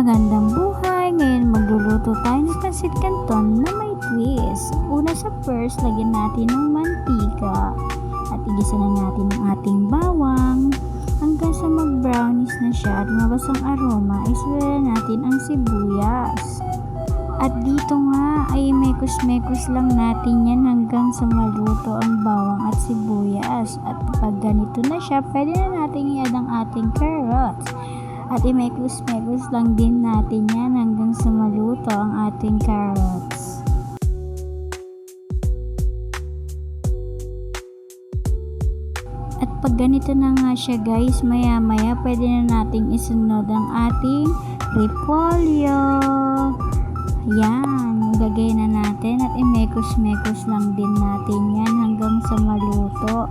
Magandang buhay! Ngayon magluluto tayo ng pansit canton na may twist. Una sa first, lagyan natin ng mantika at igisa na natin ang ating bawang hanggang sa mag-brownish na siya at lumabas ang aroma. Iswela natin ang sibuyas. At dito nga ay mekos-mekos lang natin yan hanggang sa maluto ang bawang at sibuyas. At pag ganito na siya, pwede na natin i-add ang ating carrots. At i-mekos-mekos lang din natin yan hanggang sa maluto ang ating carrots. At pag ganito na nga siya guys, maya-maya pwede na nating isunod ang ating repolyo. Yan, ilagay na natin at i-mekos-mekos lang din natin yan hanggang sa maluto.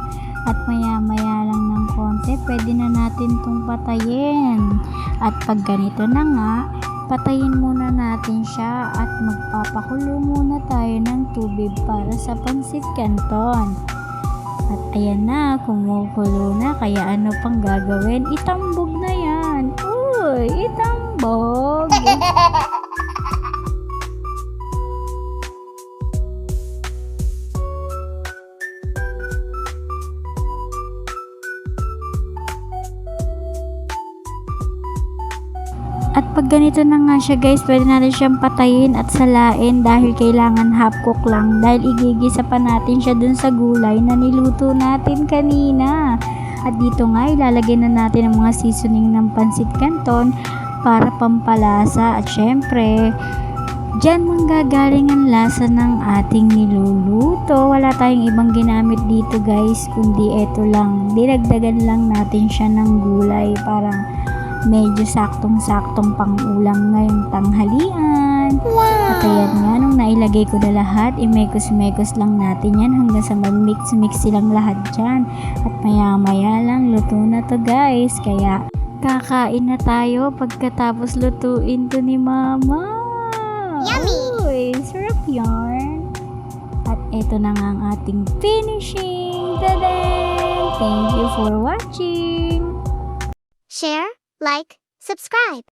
At maya-maya lang ng konti, pwede na natin itong patayin. At pag ganito na nga, patayin muna natin siya at magpapakulo muna tayo ng tubig para sa pansit canton. At ayan na, kumukulo na, kaya ano pang gagawin? Itambog na yan. Uy, itambog! At pag ganito na nga siya guys, pwede natin siyang patayin at salain dahil kailangan half cook lang. Dahil igigisa pa natin siya dun sa gulay na niluto natin kanina. At dito nga ilalagay na natin ang mga seasoning ng pansit canton para pampalasa. At syempre, dyan manggagaling ang lasa ng ating niluluto. Wala tayong ibang ginamit dito guys, kundi ito lang. Dinagdagan lang natin siya ng gulay para medyo saktong-saktong pang ulam ngayong tanghalian. Wow! At ayan nga, nung nailagay ko na lahat, imekos-mekos lang natin yan hanggang sa mag-mix-mix silang lahat dyan. At maya-maya lang, luto na to guys. Kaya, kakain na tayo pagkatapos lutuin to ni Mama. Yummy! Uy, sarap yarn. At eto na nga ang ating finishing. Tadaan! Thank you for watching! Share, like, subscribe.